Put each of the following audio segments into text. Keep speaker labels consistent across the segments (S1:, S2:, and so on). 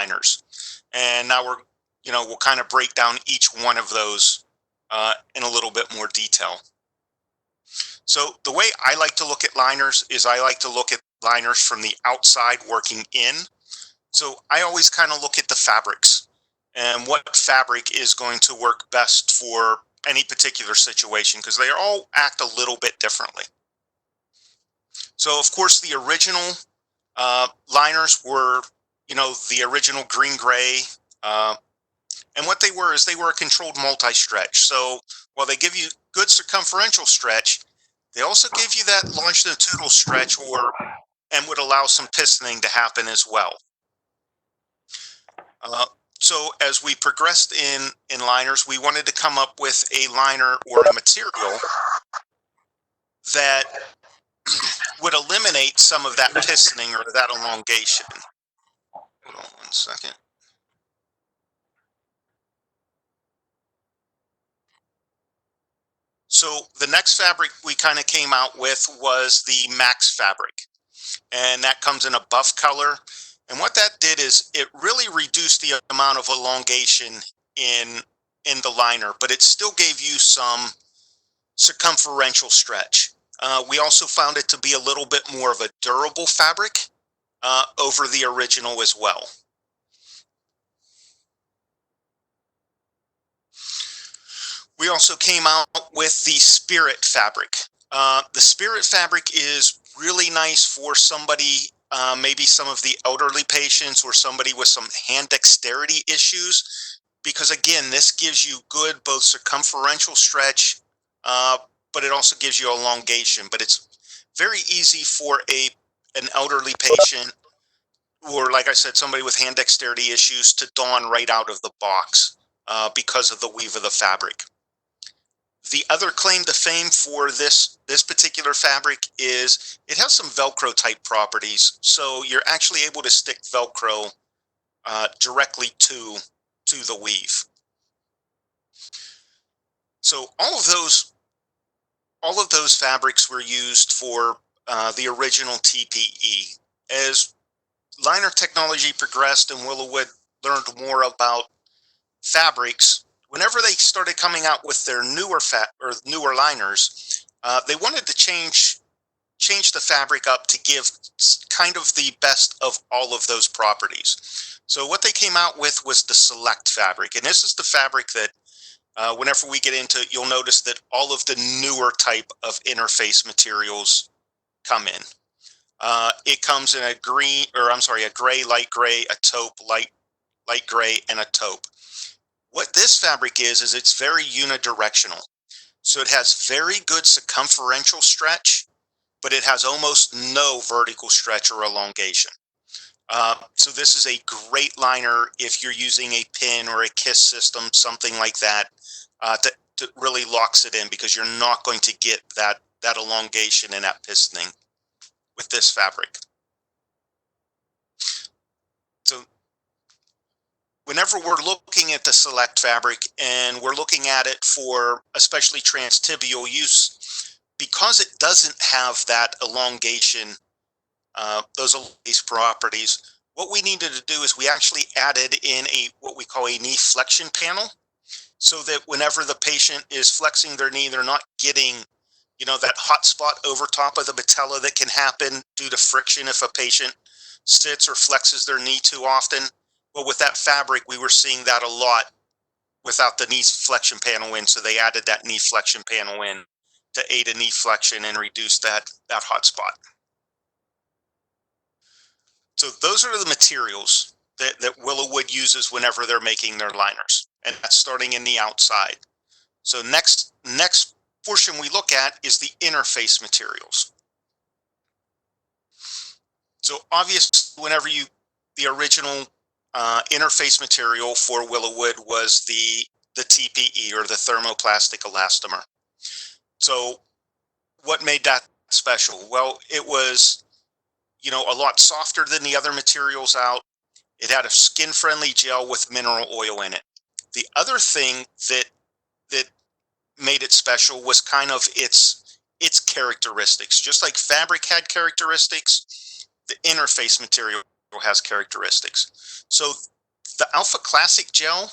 S1: liners. And now we'll kind of break down each one of those in a little bit more detail. So the way I like to look at liners is I like to look at liners from the outside working in. So I always kind of look at the fabrics and what fabric is going to work best for any particular situation, because they all act a little bit differently. So of course the original liners were, the original green gray. And what they were is they were a controlled multi-stretch. So while they give you good circumferential stretch, they also give you that longitudinal stretch and would allow some pistoning to happen as well. So as we progressed in liners, we wanted to come up with a liner or a material that would eliminate some of that pistoning or that elongation. Hold on one second. So the next fabric we kind of came out with was the Max fabric, and that comes in a buff color. And what that did is it really reduced the amount of elongation in the liner, but it still gave you some circumferential stretch. We also found it to be a little bit more of a durable fabric over the original as well. We also came out with the Spirit fabric. The Spirit fabric is really nice for somebody, maybe some of the elderly patients or somebody with some hand dexterity issues, because again, this gives you good both circumferential stretch, but it also gives you elongation. But it's very easy for an elderly patient, or like I said, somebody with hand dexterity issues, to don right out of the box because of the weave of the fabric. The other claim to fame for this particular fabric is it has some Velcro type properties. So you're actually able to stick Velcro directly to the weave. So all of those fabrics were used for the original TPE. As liner technology progressed and WillowWood learned more about fabrics, whenever they started coming out with their newer liners, they wanted to change the fabric up to give kind of the best of all of those properties. So what they came out with was the Select fabric, and this is the fabric that whenever we get into it, you'll notice that all of the newer type of interface materials come in. It comes in a gray, light gray, a taupe, light gray, and a taupe. What this fabric is it's very unidirectional. So it has very good circumferential stretch, but it has almost no vertical stretch or elongation. So this is a great liner if you're using a pin or a KISS system, something like that, that really locks it in, because you're not going to get that elongation and that pistoning with this fabric. So whenever we're looking at the Select fabric and we're looking at it for especially transtibial use, because it doesn't have that elongation, those elongation properties, what we needed to do is we actually added in what we call a knee flexion panel, so that whenever the patient is flexing their knee, they're not getting, that hot spot over top of the patella that can happen due to friction if a patient sits or flexes their knee too often. Well, with that fabric, we were seeing that a lot without the knee flexion panel in, so they added that knee flexion panel in to aid a knee flexion and reduce that hot spot. So those are the materials that WillowWood uses whenever they're making their liners, and that's starting in the outside. So next portion we look at is the interface materials. So obviously, whenever the original interface material for WillowWood was the TPE, or the thermoplastic elastomer. So what made that special? Well, it was, a lot softer than the other materials out. It had a skin-friendly gel with mineral oil in it. The other thing that made it special was kind of its characteristics. Just like fabric had characteristics, the interface material has characteristics. So the Alpha Classic gel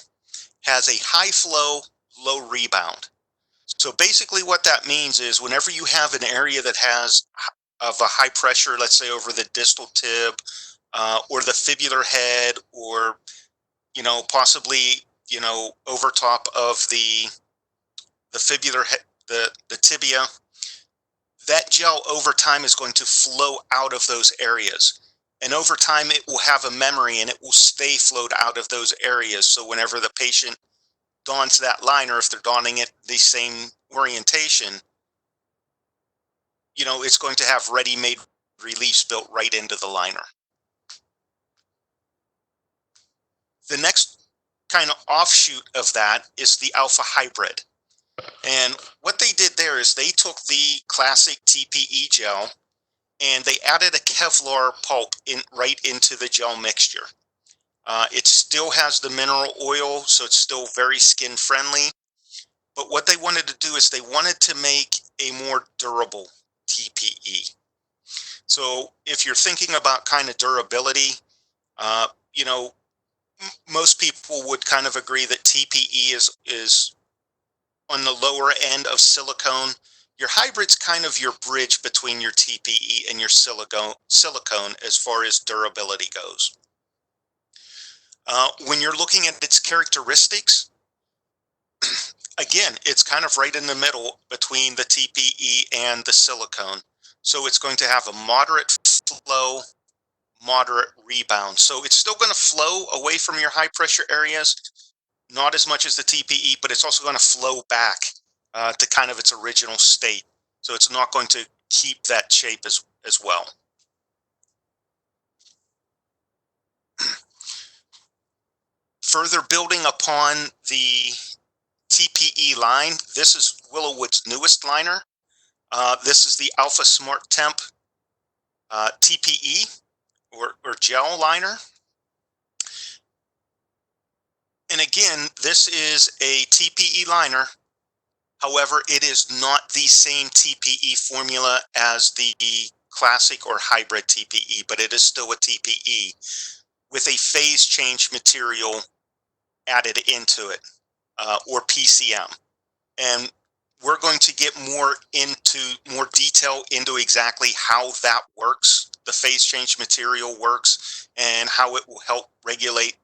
S1: has a high flow, low rebound. So basically what that means is whenever you have an area that has of a high pressure, let's say over the distal tib, or the fibular head, or, possibly, over top of the fibular head, the tibia, that gel over time is going to flow out of those areas. And over time, it will have a memory and it will stay flowed out of those areas. So whenever the patient dons that liner, if they're donning it the same orientation, it's going to have ready-made reliefs built right into the liner. The next kind of offshoot of that is the Alpha Hybrid. And what they did there is they took the classic TPE gel and they added a Kevlar pulp right into the gel mixture. It still has the mineral oil, so it's still very skin friendly. But what they wanted to do is they wanted to make a more durable TPE. So if you're thinking about kind of durability, uh, you know, most people would kind of agree that TPE is on the lower end of silicone. Your hybrid's kind of your bridge between your TPE and your silicone as far as durability goes. When you're looking at its characteristics, again, it's kind of right in the middle between the TPE and the silicone. So it's going to have a moderate flow, moderate rebound. So it's still going to flow away from your high pressure areas, not as much as the TPE, but it's also going to flow back to kind of its original state. So it's not going to keep that shape as well. Further building upon the TPE line, this is WillowWood's newest liner. This is the Alpha Smart Temp TPE or gel liner. And again, this is a TPE liner. However, it is not the same TPE formula as the classic or hybrid TPE, but it is still a TPE with a phase change material added into it, or PCM. And we're going to get more detail into exactly how that works, the phase change material works, and how it will help regulate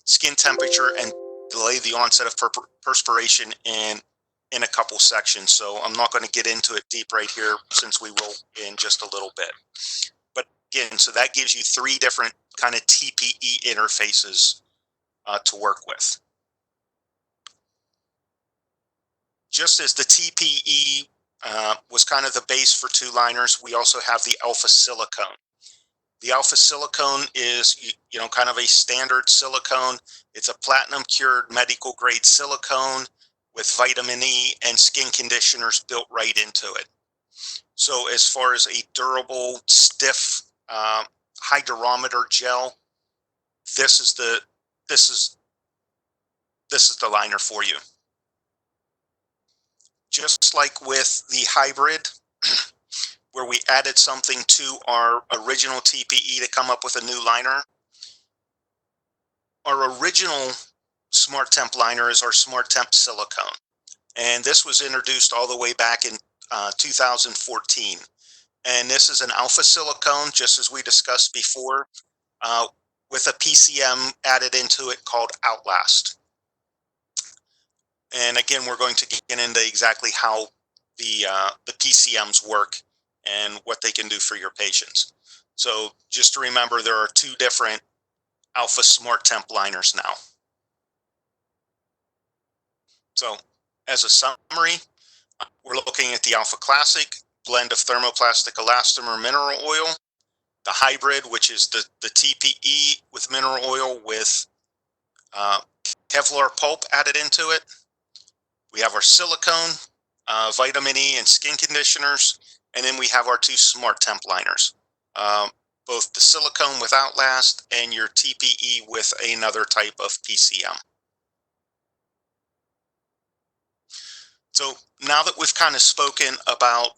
S1: skin temperature and delay the onset of perspiration in a couple sections. So I'm not going to get into it deep right here since we will in just a little bit. But again, so that gives you three different kind of TPE interfaces to work with. Just as the TPE was kind of the base for two liners, we also have the Alpha Silicone. The Alpha Silicone is, kind of a standard silicone. It's a platinum cured medical grade silicone with vitamin E and skin conditioners built right into it. So as far as a durable, stiff hydrometer gel, this is the liner for you. Just like with the hybrid, where we added something to our original TPE to come up with a new liner, our original Smart Temp liner is our Smart Temp silicone. And this was introduced all the way back in 2014. And this is an alpha silicone, just as we discussed before, with a PCM added into it called Outlast. And again, we're going to get into exactly how the PCMs work and what they can do for your patients. So just to remember, there are two different Alpha Smart Temp liners now. So as a summary, we're looking at the Alpha Classic, blend of thermoplastic elastomer mineral oil, the hybrid, which is the TPE with mineral oil with Kevlar pulp added into it. We have our silicone, vitamin E and skin conditioners, and then we have our two Smart Temp liners, both the silicone with Outlast and your TPE with another type of PCM. So now that we've kind of spoken about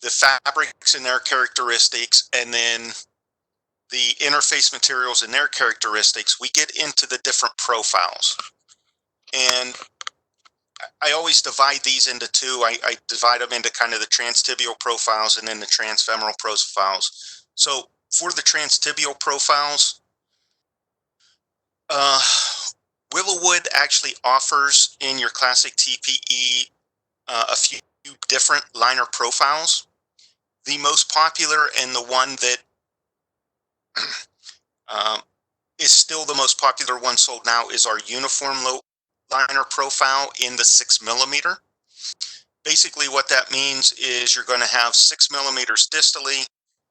S1: the fabrics and their characteristics, and then the interface materials and their characteristics, we get into the different profiles. And I always divide these into two. I divide them into kind of the transtibial profiles and then the transfemoral profiles. So for the transtibial profiles, uh, WillowWood actually offers in your classic TPE a few different liner profiles. The most popular and the one that um, is still the most popular one sold now is our uniform low liner profile in the 6 millimeter. Basically what that means is you're going to have 6 millimeters distally,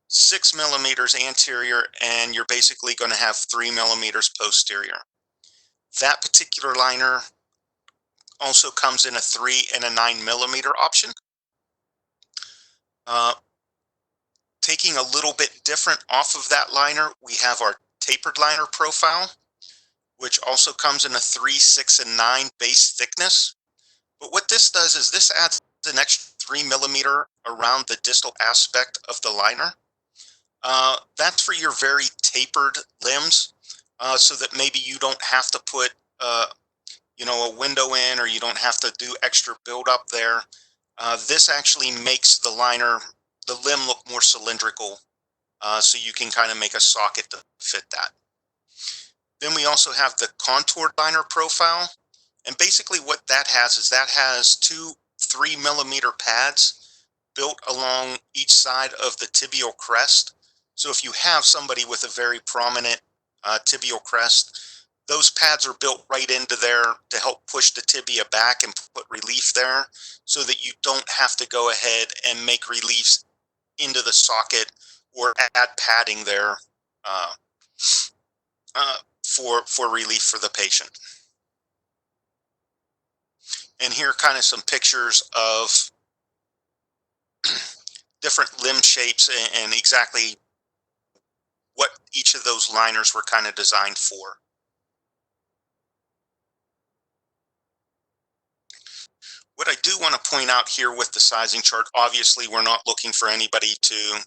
S1: 6 millimeters anterior, and you're basically going to have 3 millimeters posterior. That particular liner also comes in a 3 and a 9 millimeter option. Uh, Taking a little bit different off of that liner, we have our tapered liner profile, which also comes in a 3, 6, and 9 base thickness. But what this does is this adds an extra 3 millimeter around the distal aspect of the liner. That's for your very tapered limbs, so that maybe you don't have to put, a window in, or you don't have to do extra build up there. This actually makes the limb look more cylindrical, so you can kind of make a socket to fit that. Then we also have the contoured liner profile. And basically what that has is that has two 3 millimeter pads built along each side of the tibial crest. So if you have somebody with a very prominent tibial crest, those pads are built right into there to help push the tibia back and put relief there, so that you don't have to go ahead and make reliefs into the socket or add padding there uh, for relief for the patient. And here are kind of some pictures of different limb shapes and exactly what each of those liners were kind of designed for. What I do want to point out here with the sizing chart, obviously we're not looking for anybody to,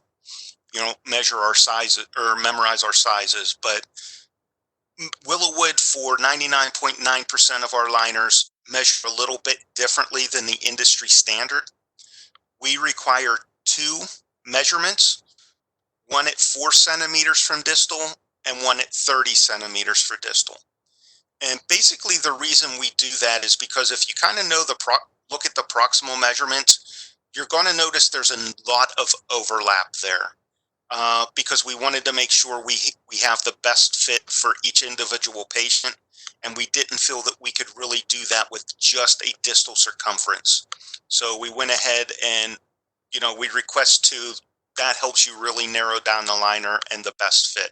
S1: measure our sizes or memorize our sizes, but WillowWood, for 99.9% of our liners, measure a little bit differently than the industry standard. We require two measurements, one at 4 centimeters from distal and one at 30 centimeters for distal. And basically the reason we do that is because if you kind of know look at the proximal measurements, you're going to notice there's a lot of overlap there. Because we wanted to make sure we have the best fit for each individual patient, and we didn't feel that we could really do that with just a distal circumference. So we went ahead and, we request two. That helps you really narrow down the liner and the best fit.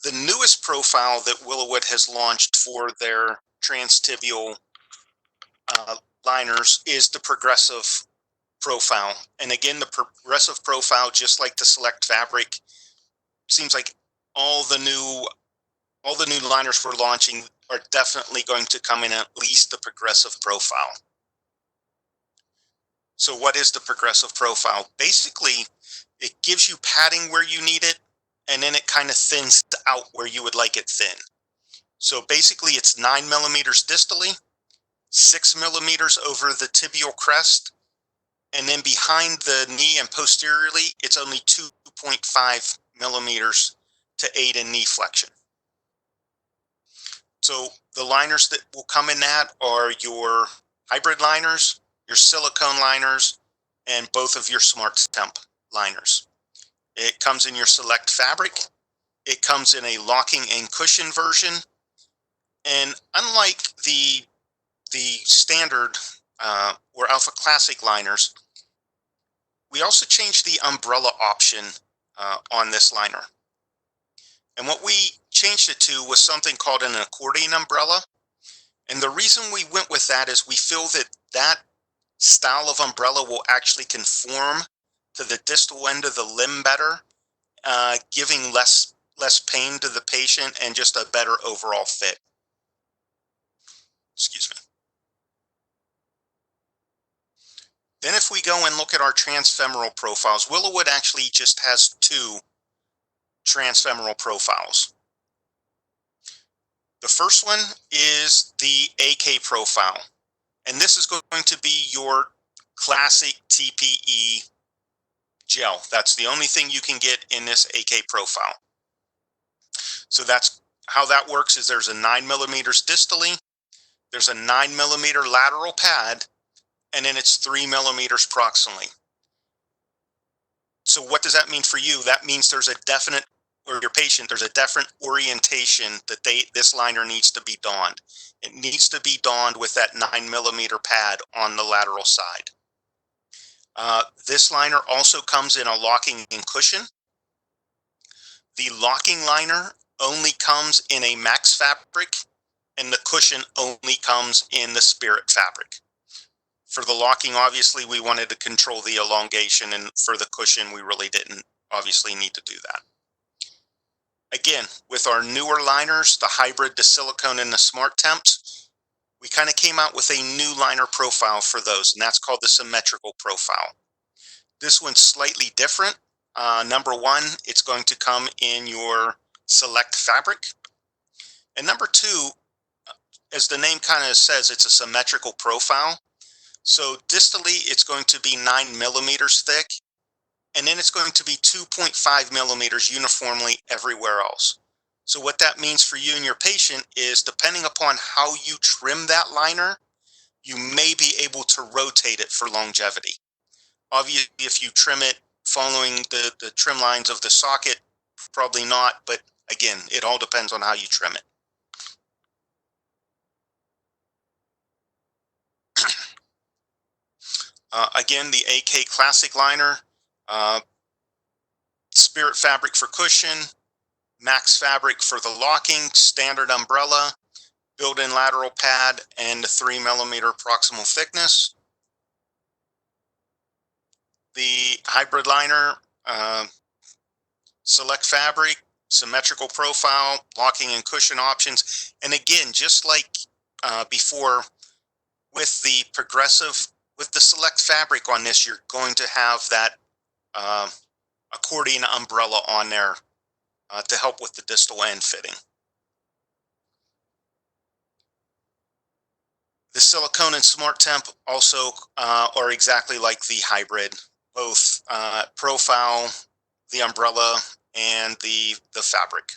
S1: The newest profile that WillowWood has launched for their transtibial uh, liners is the progressive profile. And again, the progressive profile, just like the select fabric, seems like all the new liners we're launching are definitely going to come in at least the progressive profile. So what is the progressive profile? Basically, it gives you padding where you need it, and then it kind of thins out where you would like it thin. So basically it's 9 millimeters distally, 6 millimeters over the tibial crest, and then behind the knee and posteriorly, it's only 2.5 millimeters to aid in knee flexion. So the liners that will come in that are your hybrid liners, your silicone liners, and both of your smart temp liners. It comes in your select fabric. It comes in a locking and cushion version. And unlike the standard or Alpha Classic liners, we also changed the umbrella option on this liner. And what we changed it to was something called an accordion umbrella. And the reason we went with that is we feel that that style of umbrella will actually conform to the distal end of the limb better, giving less pain to the patient and just a better overall fit. Excuse me. Then if we go and look at our transfemoral profiles, WillowWood actually just has two transfemoral profiles. The first one is the AK profile, and this is going to be your classic TPE gel. That's the only thing you can get in this AK profile. So that's how that works. Is there's a 9 millimeters distally, there's a 9 millimeter lateral pad, and then it's 3 millimeters proximally. So what does that mean for you? That means there's a definite, or your patient, there's a definite orientation that this liner needs to be donned. It needs to be donned with that 9 millimeter pad on the lateral side. This liner also comes in a locking and cushion. The locking liner only comes in a max fabric, and the cushion only comes in the spirit fabric. For the locking, obviously, we wanted to control the elongation, and for the cushion, we really didn't obviously need to do that. Again, with our newer liners, the hybrid, the silicone, and the smart temps, we kind of came out with a new liner profile for those, and that's called the symmetrical profile. This one's slightly different. Number one, it's going to come in your select fabric. And number two, as the name kind of says, it's a symmetrical profile. So distally, it's going to be 9 millimeters thick, and then it's going to be 2.5 millimeters uniformly everywhere else. So what that means for you and your patient is, depending upon how you trim that liner, you may be able to rotate it for longevity. Obviously, if you trim it following the trim lines of the socket, probably not, but again, it all depends on how you trim it. Again, the AK Classic liner, spirit fabric for cushion, max fabric for the locking, standard umbrella, built-in lateral pad, and the 3 millimeter proximal thickness. The hybrid liner, select fabric, symmetrical profile, locking and cushion options. And again, just like before, with the progressive, with the select fabric on this, you're going to have that accordion umbrella on there to help with the distal end fitting. The silicone and smart temp also are exactly like the hybrid, both profile, the umbrella, and the fabric.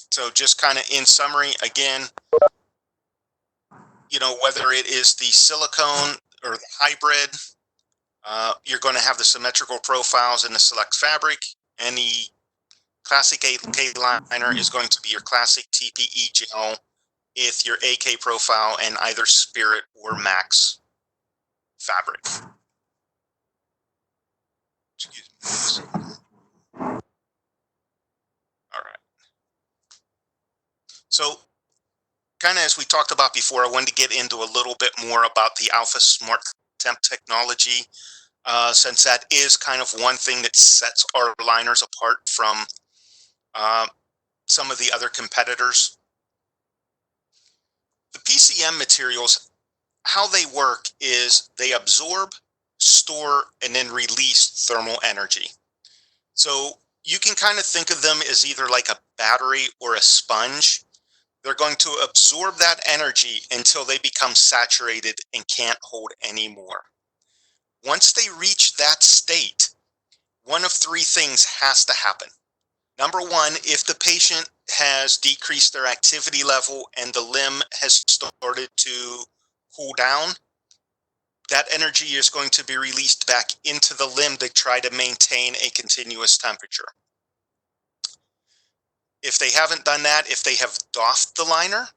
S1: So just kind of in summary, again, you know, whether it is the silicone or the hybrid, you're going to have the symmetrical profiles in the select fabric, and the classic AK liner is going to be your classic TPE gel with your AK profile and either spirit or max fabric. Excuse me. All right. So kind of as we talked about before, I wanted to get into a little bit more about the Alpha Smart Temp technology, since that is kind of one thing that sets our liners apart from some of the other competitors. The PCM materials, how they work is they absorb, store, and then release thermal energy. So you can kind of think of them as either like a battery or a sponge. They're going to absorb that energy until they become saturated and can't hold any more. Once they reach that state, one of three things has to happen. Number one, if the patient has decreased their activity level and the limb has started to cool down, that energy is going to be released back into the limb to try to maintain a continuous temperature. If they haven't done that, if they have doffed the liner,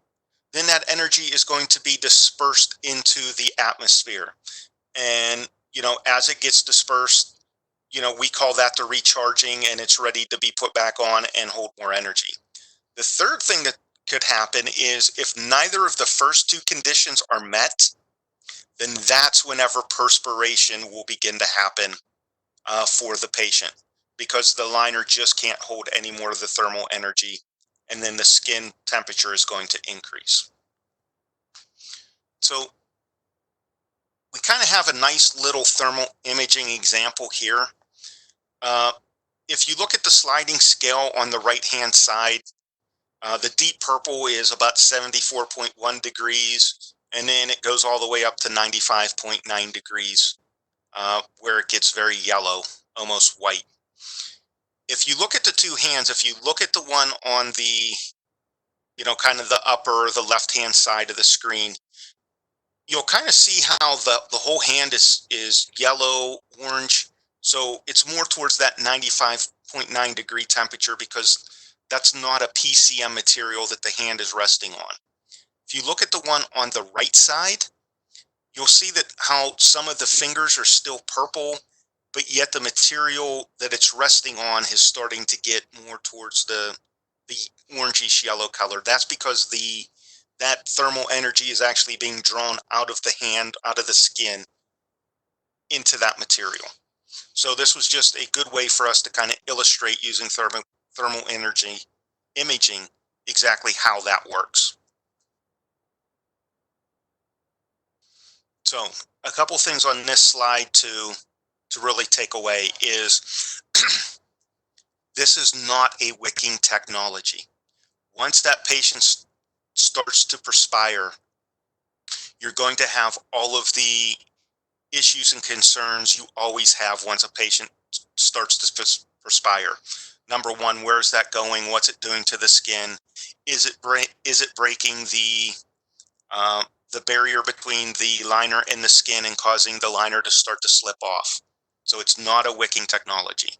S1: then that energy is going to be dispersed into the atmosphere. And, you know, as it gets dispersed, you know, we call that the recharging, and it's ready to be put back on and hold more energy. The third thing that could happen is if neither of the first two conditions are met, then that's whenever perspiration will begin to happen for the patient, because the liner just can't hold any more of the thermal energy, and then the skin temperature is going to increase. So we kind of have a nice little thermal imaging example here. Uh, if you look at the sliding scale on the right hand side, the deep purple is about 74.1 degrees, and then it goes all the way up to 95.9 degrees, where it gets very yellow, almost white. If you look at the two hands, if you look at the one on the, kind of the upper, the left-hand side of the screen, you'll kind of see how the whole hand is yellow, orange. So it's more towards that 95.9 degree temperature because that's not a PCM material that the hand is resting on. If you look at the one on the right side, you'll see that how some of the fingers are still purple, but yet the material that it's resting on is starting to get more towards the orangish yellow color. That's because that thermal energy is actually being drawn out of the hand, out of the skin, into that material. So this was just a good way for us to kind of illustrate using thermal energy imaging exactly how that works. So a couple things on this slide to really take away is this is not a wicking technology. Once that patient starts to perspire, you're going to have all of the issues and concerns you always have once a patient starts to perspire. Number one, where's that going? What's it doing to the skin? Is it breaking the barrier between the liner and the skin and causing the liner to start to slip off? So it's not a wicking technology.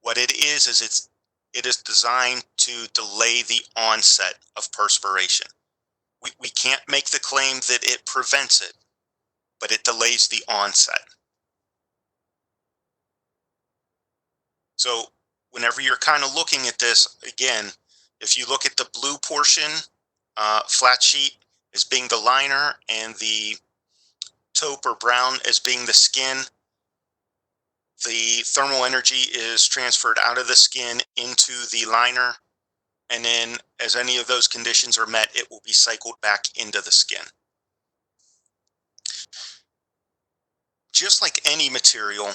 S1: What it is it is designed to delay the onset of perspiration. We can't make the claim that it prevents it, but it delays the onset. So whenever you're kind of looking at this, again, if you look at the blue portion, flat sheet as being the liner and the taupe or brown as being the skin, the thermal energy is transferred out of the skin into the liner. And then as any of those conditions are met, it will be cycled back into the skin. Just like any material,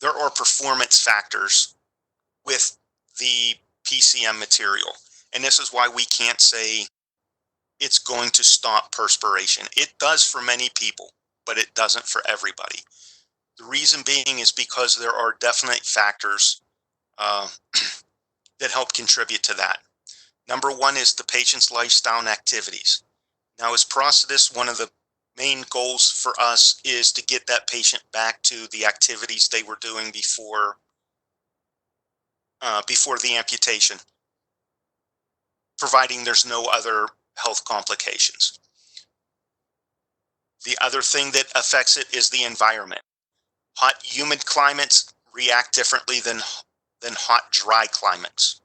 S1: there are performance factors with the PCM material. And this is why we can't say it's going to stop perspiration. It does for many people, but it doesn't for everybody. The reason being is because there are definite factors uh, that help contribute to that. Number one is the patient's lifestyle and activities. Now, as prosthetists, one of the main goals for us is to get that patient back to the activities they were doing before the amputation, providing there's no other health complications. The other thing that affects it is the environment. Hot, humid climates react differently than hot, dry climates.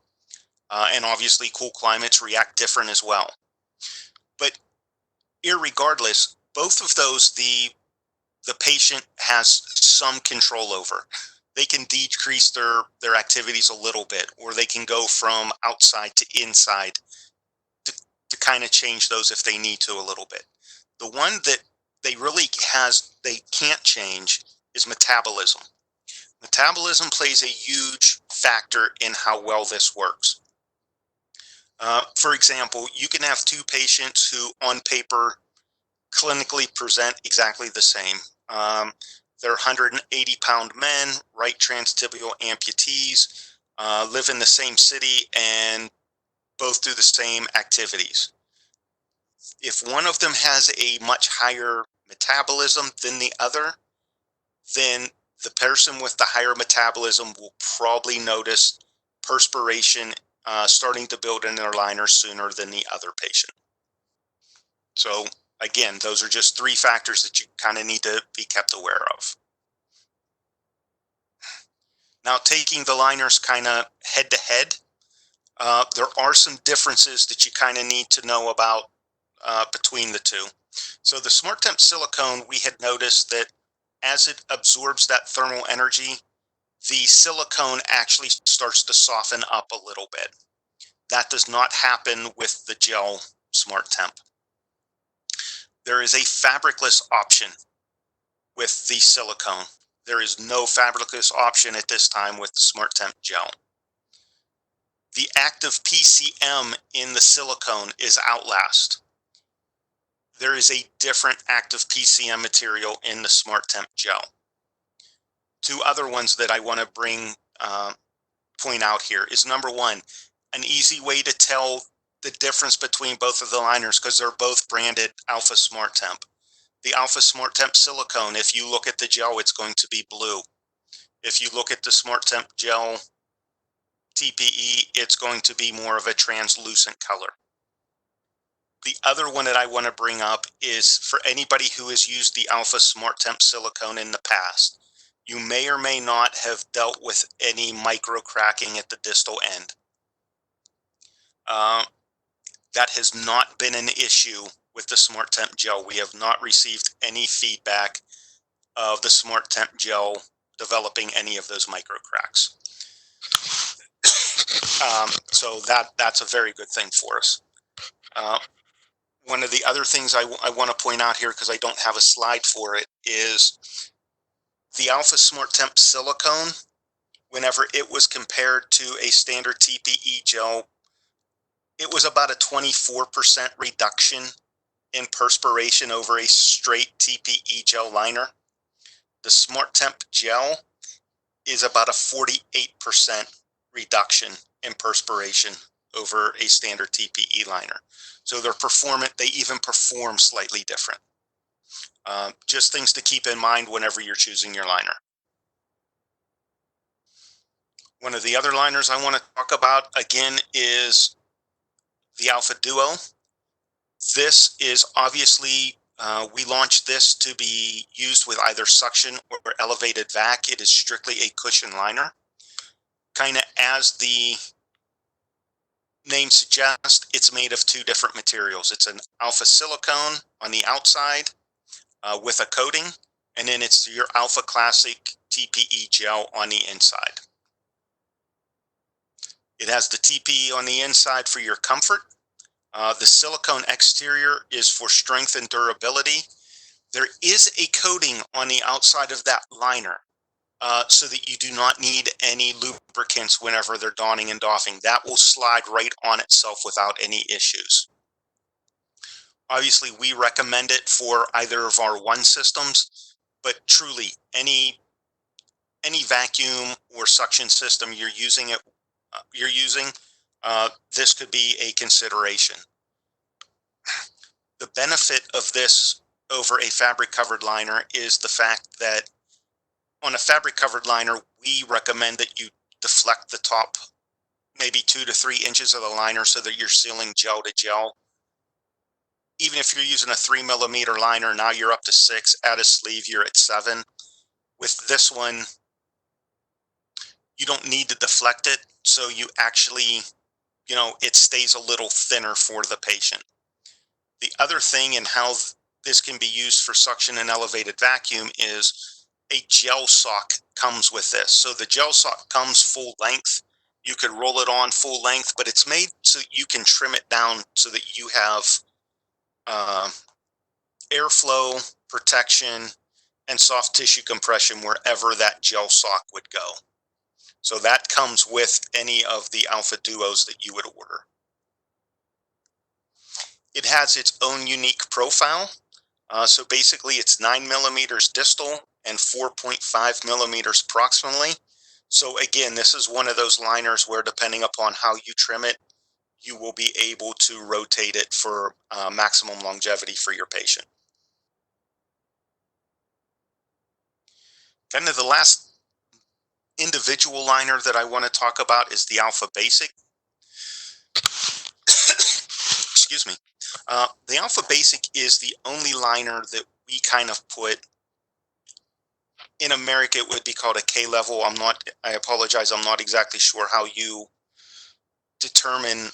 S1: And obviously, cool climates react different as well. But irregardless, both of those, the patient has some control over. They can decrease their activities a little bit, or they can go from outside to inside to kind of change those if they need to a little bit. The one that they can't change is metabolism. Metabolism plays a huge factor in how well this works. For example, you can have two patients who on paper clinically present exactly the same. They're 180-pound men, right transtibial amputees, live in the same city, and both do the same activities. If one of them has a much higher metabolism than the other, then the person with the higher metabolism will probably notice perspiration starting to build in their liner sooner than the other patient. So again, those are just three factors that you kind of need to be kept aware of. Now, taking the liners kind of head to head, there are some differences that you kind of need to know about between the two. So the SmartTemp silicone, we had noticed that as it absorbs that thermal energy, the silicone actually starts to soften up a little bit. That does not happen with the gel SmartTemp. There is a fabricless option with the silicone. There is no fabricless option at this time with the Smart Temp gel. The active PCM in the silicone is Outlast. There is a different active PCM material in the Smart Temp gel. Two other ones that I want to point out here is, number one, an easy way to tell the difference between both of the liners, because they're both branded Alpha Smart Temp. The Alpha Smart Temp silicone, if you look at the gel, it's going to be blue. If you look at the Smart Temp gel TPE, it's going to be more of a translucent color. The other one that I want to bring up is for anybody who has used the Alpha Smart Temp silicone in the past. You may or may not have dealt with any micro cracking at the distal end. That has not been an issue with the Smart Temp gel. We have not received any feedback of the Smart Temp gel developing any of those micro cracks. So that's a very good thing for us. One of the other things I want to point out here, because I don't have a slide for it, is the Alpha Smart Temp silicone. Whenever it was compared to a standard TPE gel, it was about a 24% reduction in perspiration over a straight TPE gel liner. The Smart Temp gel is about a 48% reduction in perspiration over a standard TPE liner. So they even perform slightly different. Just things to keep in mind whenever you're choosing your liner. One of the other liners I want to talk about again is the Alpha Duo. This is obviously, we launched this to be used with either suction or elevated vac. It is strictly a cushion liner. Kind of as the name suggests, it's made of two different materials. It's an alpha silicone on the outside with a coating, and then it's your Alpha Classic TPE gel on the inside. It has the TPE on the inside for your comfort. The silicone exterior is for strength and durability. There is a coating on the outside of that liner so that you do not need any lubricants whenever they're donning and doffing. That will slide right on itself without any issues. Obviously, we recommend it for either of our one systems, but truly, any vacuum or suction system you're using, this could be a consideration. The benefit of this over a fabric covered liner is the fact that on a fabric covered liner, we recommend that you deflect the top maybe 2 to 3 inches of the liner so that you're sealing gel to gel. Even if you're using a 3mm liner, now you're up to 6. Add a sleeve, you're at 7. With this one, you don't need to deflect it, so you actually, it stays a little thinner for the patient. The other thing and how this can be used for suction and elevated vacuum is a gel sock comes with this. So the gel sock comes full length. You could roll it on full length, but it's made so you can trim it down so that you have airflow, protection, and soft tissue compression wherever that gel sock would go. So that comes with any of the Alpha Duos that you would order. It has its own unique profile. So basically it's 9mm distal and 4.5mm proximally. So again, this is one of those liners where depending upon how you trim it, you will be able to rotate it for maximum longevity for your patient. Kind of the last individual liner that I want to talk about is the Alpha Basic. Excuse me. The Alpha Basic is the only liner that we kind of put in America. It would be called a K level. I apologize. I'm not exactly sure how you determine,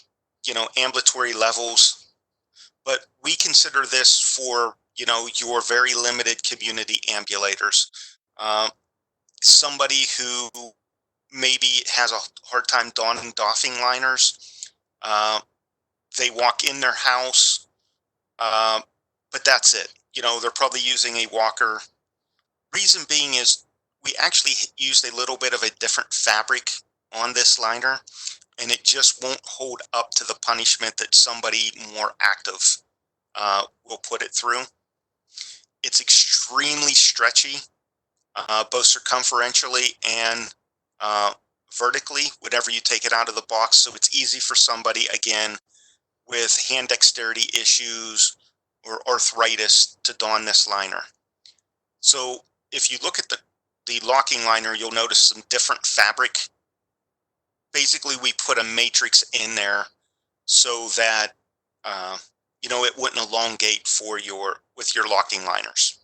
S1: ambulatory levels, but we consider this for, your very limited community ambulators. Somebody who maybe has a hard time donning doffing liners. They walk in their house, but that's it. They're probably using a walker Reason being is we actually used a little bit of a different fabric on this liner, and it just won't hold up to the punishment that somebody more active will put it through. It's extremely stretchy, both circumferentially and uh, vertically, whenever you take it out of the box. So it's easy for somebody, again, with hand dexterity issues or arthritis to don this liner. So if you look at the locking liner, you'll notice some different fabric. Basically, we put a matrix in there so that uh, it wouldn't elongate for with your locking liners.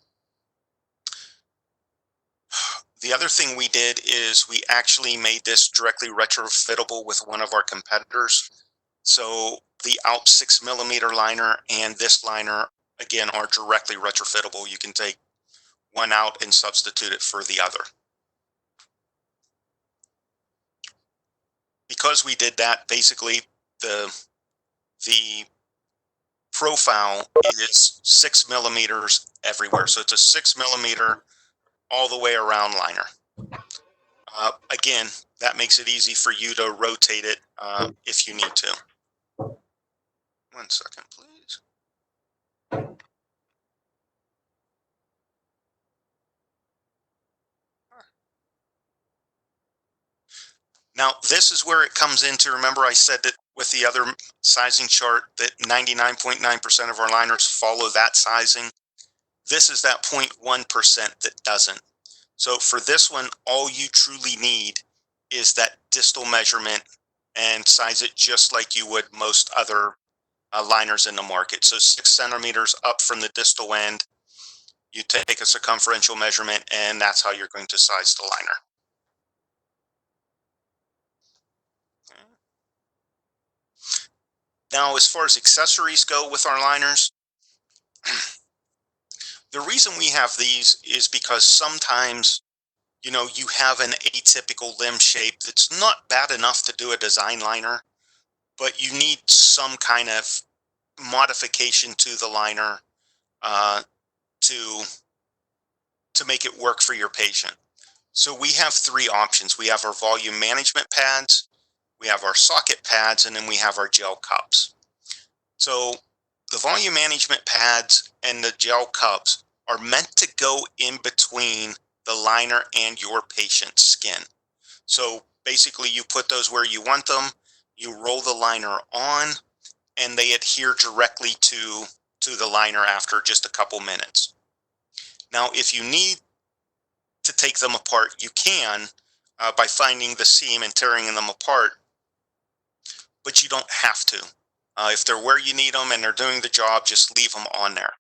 S1: The other thing we did is we actually made this directly retrofittable with one of our competitors. So the Alp 6mm liner and this liner, again, are directly retrofittable. You can take one out and substitute it for the other. Because we did that, basically the profile is 6mm everywhere. So it's a 6mm all the way around liner. Again, that makes it easy for you to rotate it if you need to. 1 second, please. Now, this is where it comes into, remember I said that with the other sizing chart that 99.9% of our liners follow that sizing. This is that 0.1% that doesn't. So for this one, all you truly need is that distal measurement and size it just like you would most other liners in the market. So 6 centimeters up from the distal end, you take a circumferential measurement, and that's how you're going to size the liner. Okay. Now, as far as accessories go with our liners, the reason we have these is because sometimes, you have an atypical limb shape that's not bad enough to do a design liner, but you need some kind of modification to the liner uh, to to make it work for your patient. So we have three options. We have our volume management pads, we have our socket pads, and then we have our gel cups. So the volume management pads and the gel cups are meant to go in between the liner and your patient's skin. So basically you put those where you want them, you roll the liner on, and they adhere directly to the liner after just a couple minutes. Now, if you need to take them apart, you can by finding the seam and tearing them apart, but you don't have to. If they're where you need them and they're doing the job, just leave them on there.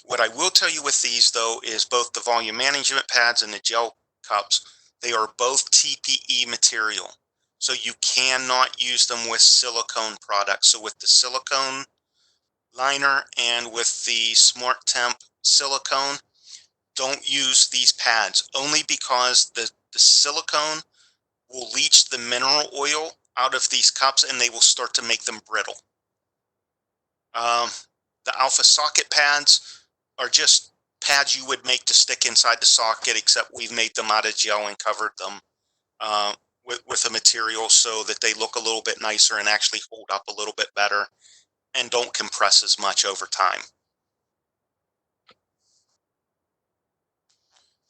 S1: What I will tell you with these, though, is both the volume management pads and the gel cups, they are both TPE material. So you cannot use them with silicone products. So with the silicone liner and with the Smart Temp silicone, don't use these pads, only because the silicone will leach the mineral oil out of these cups and they will start to make them brittle. Um, the Alpha socket pads are just pads you would make to stick inside the socket, except we've made them out of gel and covered them with a material so that they look a little bit nicer and actually hold up a little bit better and don't compress as much over time.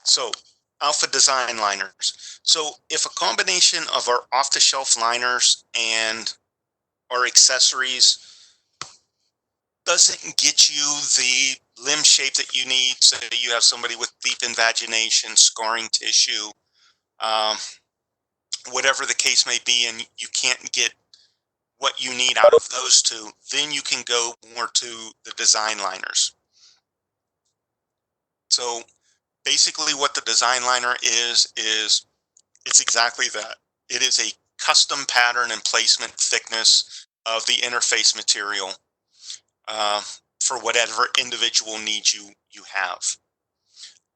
S1: So, Alpha design liners. So if a combination of our off-the-shelf liners and our accessories doesn't get you the limb shape that you need, so you have somebody with deep invagination, scarring tissue, um, whatever the case may be, and you can't get what you need out of those two, then you can go more to the design liners. So basically what the design liner is it's exactly that. It is a custom pattern and placement thickness of the interface material uh, for whatever individual needs you have.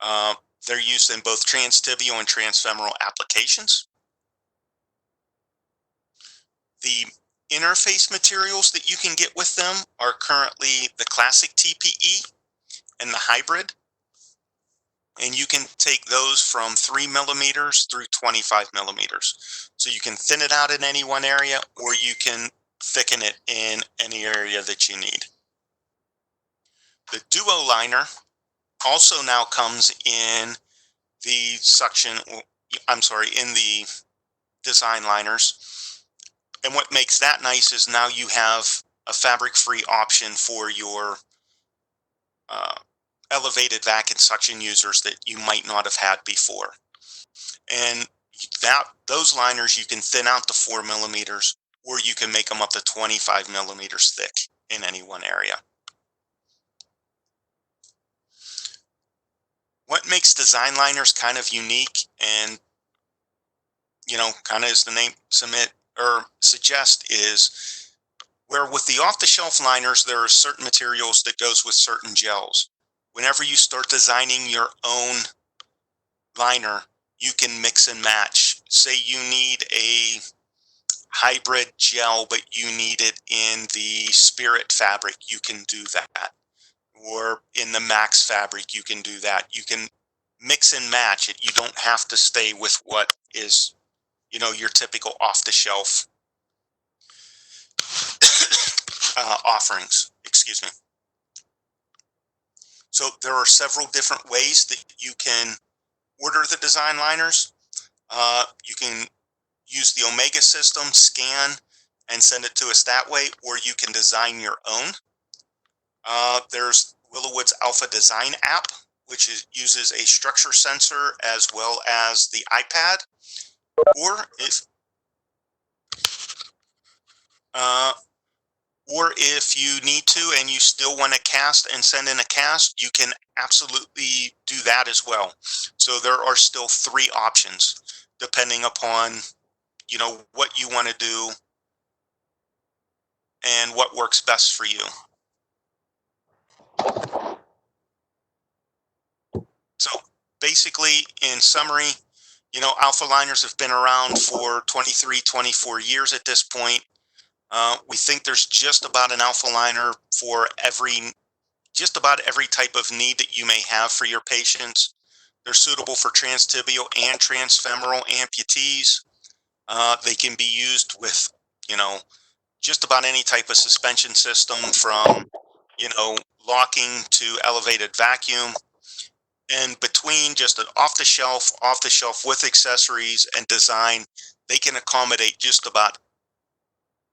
S1: Uh, they're used in both transtibial and transfemoral applications. The interface materials that you can get with them are currently the classic TPE and the hybrid. and you can take those from 3 millimeters through 25 millimeters. So you can thin it out in any one area, or you can thicken it in any area that you need. The Duo liner also now comes in the suction, I'm sorry, in the design liners. And what makes that nice is now you have a fabric-free option for your uh, elevated vac and suction users that you might not have had before. And that those liners you can thin out to 4 millimeters, or you can make them up to 25 millimeters thick in any one area. What makes design liners kind of unique, and kind of as the name submit or suggest, is where with the off-the-shelf liners, there are certain materials that goes with certain gels. Whenever you start designing your own liner, you can mix and match. Say you need a hybrid gel, but you need it in the Spirit fabric, you can do that. Or in the Max fabric, you can do that. You can mix and match it. You don't have to stay with what is, your typical off-the-shelf offerings. Excuse me. So there are several different ways that you can order the design liners. You can use the Omega system, scan, and send it to us that way, or you can design your own. There's WillowWood's Alpha Design app, which uses a structure sensor as well as the iPad. Or if uh, or if you need to and you still want to cast and send in a cast, you can absolutely do that as well. So there are still three options depending upon what you want to do and what works best for you. So basically, in summary, alpha liners have been around for 23, 24 years at this point. We think there's just about an alpha liner for just about every type of need that you may have for your patients. They're suitable for transtibial and transfemoral amputees. They can be used with, you know, just about any type of suspension system, from, locking to elevated vacuum. And between just an off the shelf with accessories and design, they can accommodate just about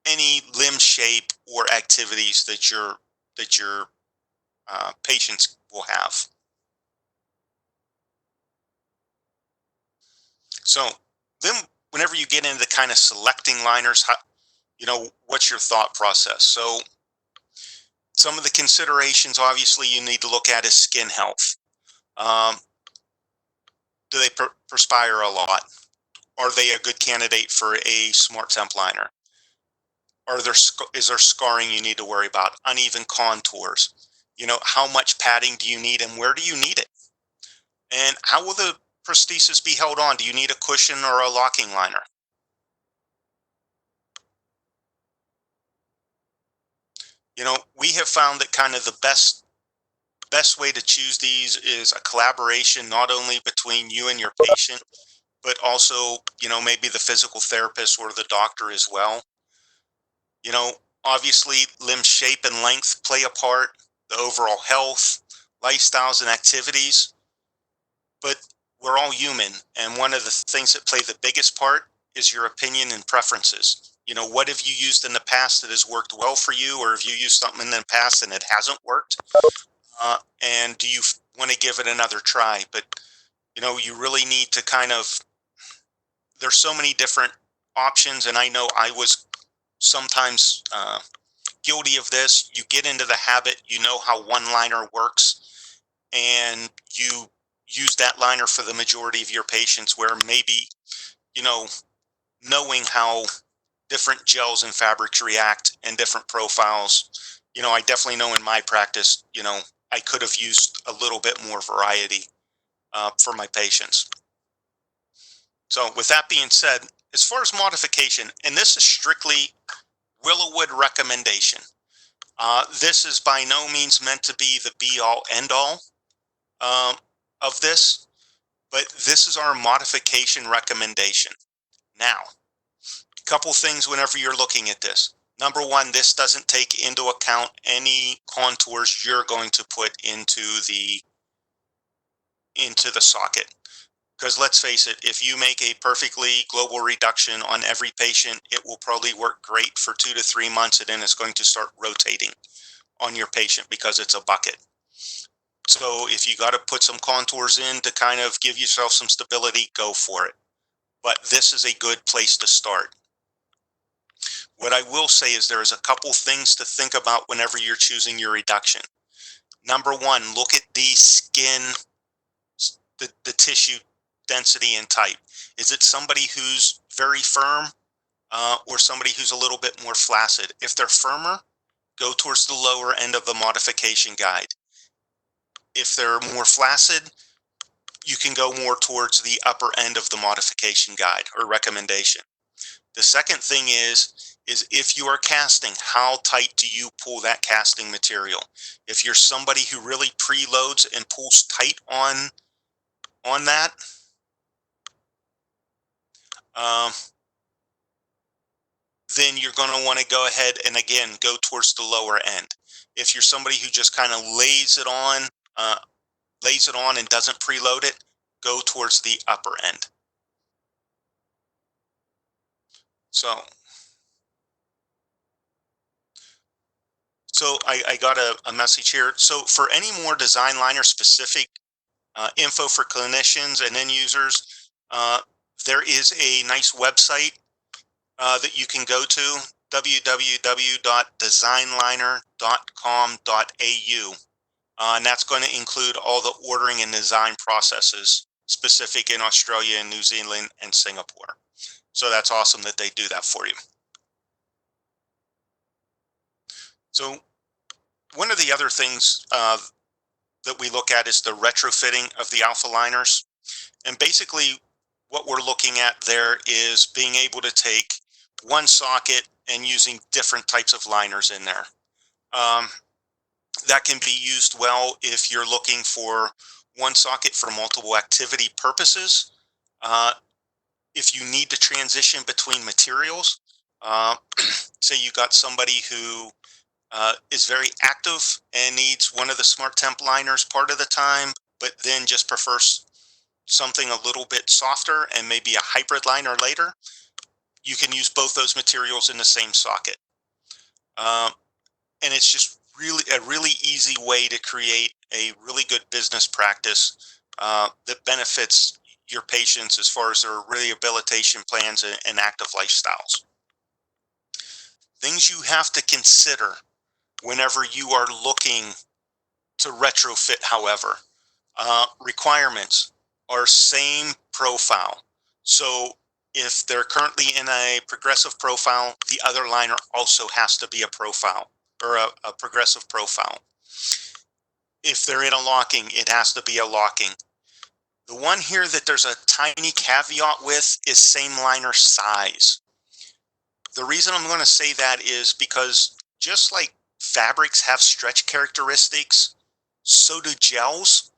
S1: any limb shape or activities that your patients will have. So then, whenever you get into kind of selecting liners, what's your thought process? So some of the considerations, obviously, you need to look at is skin health. Um, do they perspire a lot? Are they a good candidate for a smart temp liner? Is there scarring you need to worry about? Uneven contours? How much padding do you need, and where do you need it? And how will the prosthesis be held on? Do you need a cushion or a locking liner? We have found that kind of the best way to choose these is a collaboration, not only between you and your patient, but also, maybe the physical therapist or the doctor as well. You know, obviously, limb shape and length play a part, the overall health, lifestyles, and activities, but we're all human. And one of the things that play the biggest part is your opinion and preferences. What have you used in the past that has worked well for you, or have you used something in the past and it hasn't worked? And do you want to give it another try? But, you really need to kind of, there's so many different options. And I know I was sometimes guilty of this. You get into the habit, how one liner works, and you use that liner for the majority of your patients, where maybe, you know, knowing how different gels and fabrics react and different profiles, I definitely know in my practice, I could have used a little bit more variety for my patients. So with that being said, as far as modification, and this is strictly WillowWood recommendation, this is by no means meant to be the be all end all. Um, of this, but this is our modification recommendation. Now, a couple things whenever you're looking at this. Number one, this doesn't take into account any contours you're going to put into the socket. Because let's face it, if you make a perfectly global reduction on every patient, it will probably work great for 2 to 3 months, and then it's going to start rotating on your patient because it's a bucket. So if you got to put some contours in to kind of give yourself some stability, go for it. But this is a good place to start. What I will say is there's a couple things to think about whenever you're choosing your reduction. Number one, look at the skin, the tissue density and type. Is it somebody who's very firm or somebody who's a little bit more flaccid? If they're firmer, go towards the lower end of the modification guide. If they're more flaccid, you can go more towards the upper end of the modification guide or recommendation. The second thing is if you are casting, how tight do you pull that casting material? If you're somebody who really preloads and pulls tight on that, um, then you're going to want to go ahead and again go towards the lower end. If you're somebody who just kind of lays it on and doesn't preload it, go towards the upper end. So, I got a message here. So for any more design liner specific info for clinicians and end users, there is a nice website that you can go to, www.designliner.com.au. And that's going to include all the ordering and design processes specific in Australia and New Zealand and Singapore. So that's awesome that they do that for you. So one of the other things that we look at is the retrofitting of the alpha liners. And basically what we're looking at there is being able to take one socket and using different types of liners in there. That can be used well if you're looking for one socket for multiple activity purposes. If you need to transition between materials, uh, say you got somebody who is very active and needs one of the Smart Temp liners part of the time, but then just prefers something a little bit softer and maybe a hybrid liner later, you can use both those materials in the same socket. And it's just really a really easy way to create a really good business practice that benefits your patients as far as their rehabilitation plans and active lifestyles. Things you have to consider whenever you are looking to retrofit, however, requirements are same profile. So if they're currently in a progressive profile, the other liner also has to be a profile or a progressive profile. If they're in a locking, it has to be a locking. The one here that there's a tiny caveat with is same liner size. The reason I'm going to say that is because just like fabrics have stretch characteristics, so do gels.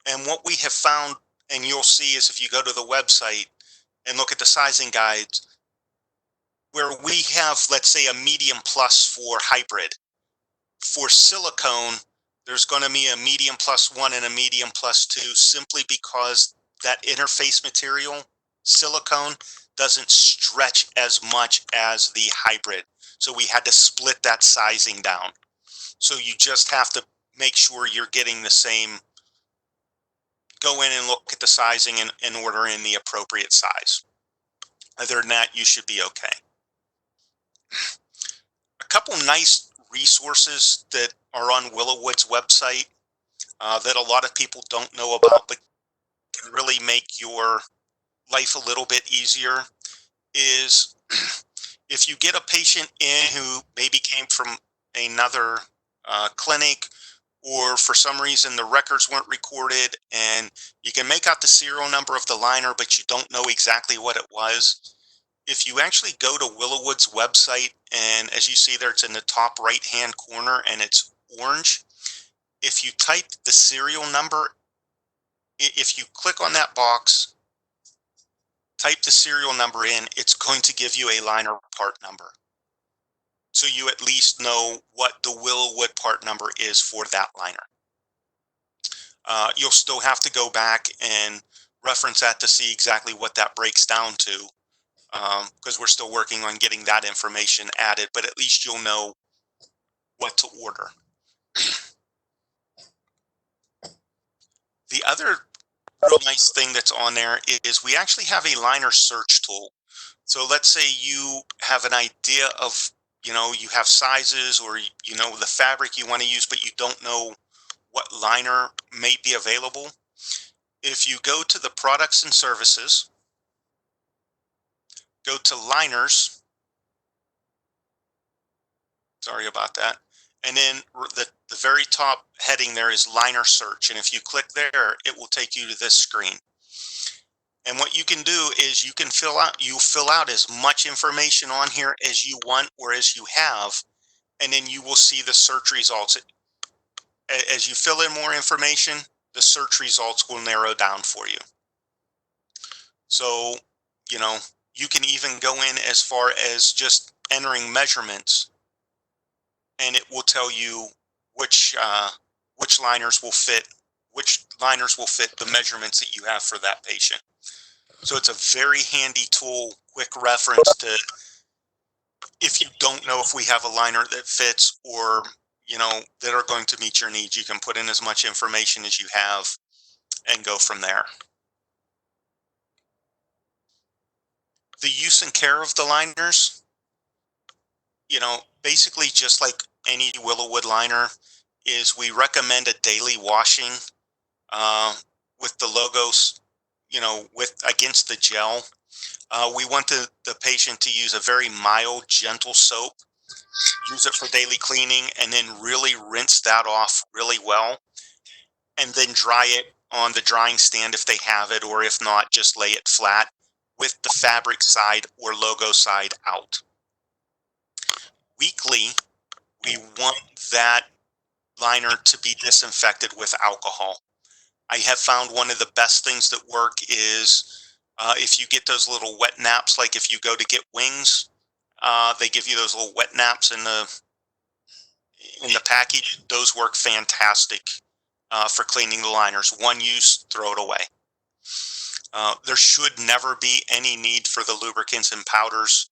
S1: And what we have found, and you'll see, is if you go to the website and look at the sizing guides, where we have, let's say, a medium plus for hybrid. For silicone, there's going to be a medium plus 1 and a medium plus 2 simply because that interface material, silicone, doesn't stretch as much as the hybrid. So we had to split that sizing down. So you just have to make sure you're getting the same, go in and look at the sizing and order in the appropriate size. Other than that, you should be okay. A couple nice resources that are on WillowWood's website that a lot of people don't know about but can really make your life a little bit easier is if you get a patient in who maybe came from another clinic, or for some reason the records weren't recorded and you can make out the serial number of the liner but you don't know exactly what it was. If you actually go to WillowWood's website, and as you see there, it's in the top right hand corner and it's orange. If you type the serial number If you click on that box, type the serial number in, it's going to give you a liner part number. So you at least know what the WillowWood part number is for that liner. You'll still have to go back and reference that to see exactly what that breaks down to, because we're still working on getting that information added, but at least you'll know what to order. The other real nice thing that's on there is we actually have a liner search tool. So let's say you have an idea of, you have sizes, or you know the fabric you want to use, but you don't know what liner may be available. If you go to the products and services, go to liners, sorry about that, and then the very top heading there is liner search. And if you click there, it will take you to this screen. And what you can do is you fill out as much information on here as you want or as you have, and then you will see the search results. As you fill in more information, the search results will narrow down for you. So, you know, you can even go in as far as just entering measurements, and it will tell you which which liners will fit which liners will fit the measurements that you have for that patient. So it's a very handy tool, quick reference to if you don't know if we have a liner that fits, or that are going to meet your needs. You can put in as much information as you have and go from there. The use and care of the liners, basically just like any WillowWood liner, is we recommend a daily washing uh, with the logos, with against the gel. We want the patient to use a very mild, gentle soap, use it for daily cleaning, and then really rinse that off really well, and then dry it on the drying stand if they have it, or if not, just lay it flat with the fabric side or logo side out. Weekly, we want that liner to be disinfected with alcohol. I have found one of the best things that work is if you get those little wet naps, like if you go to get wings, they give you those little wet naps in the package. Those work fantastic for cleaning the liners. One use, throw it away. There should never be any need for the lubricants and powders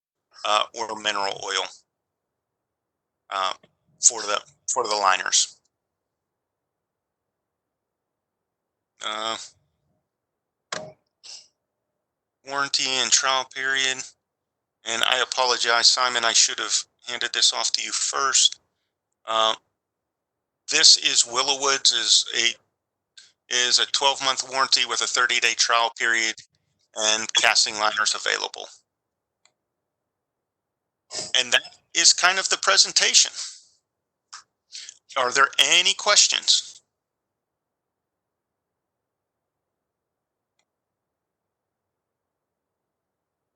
S1: or mineral oil uh, for the liners. Uh, Warranty and trial period. And I apologize, Simon. I should have handed this off to you first. Uh, this is WillowWood's is a 12-month warranty with a 30-day trial period and casting liners available. And that is kind of the presentation. Are there any questions?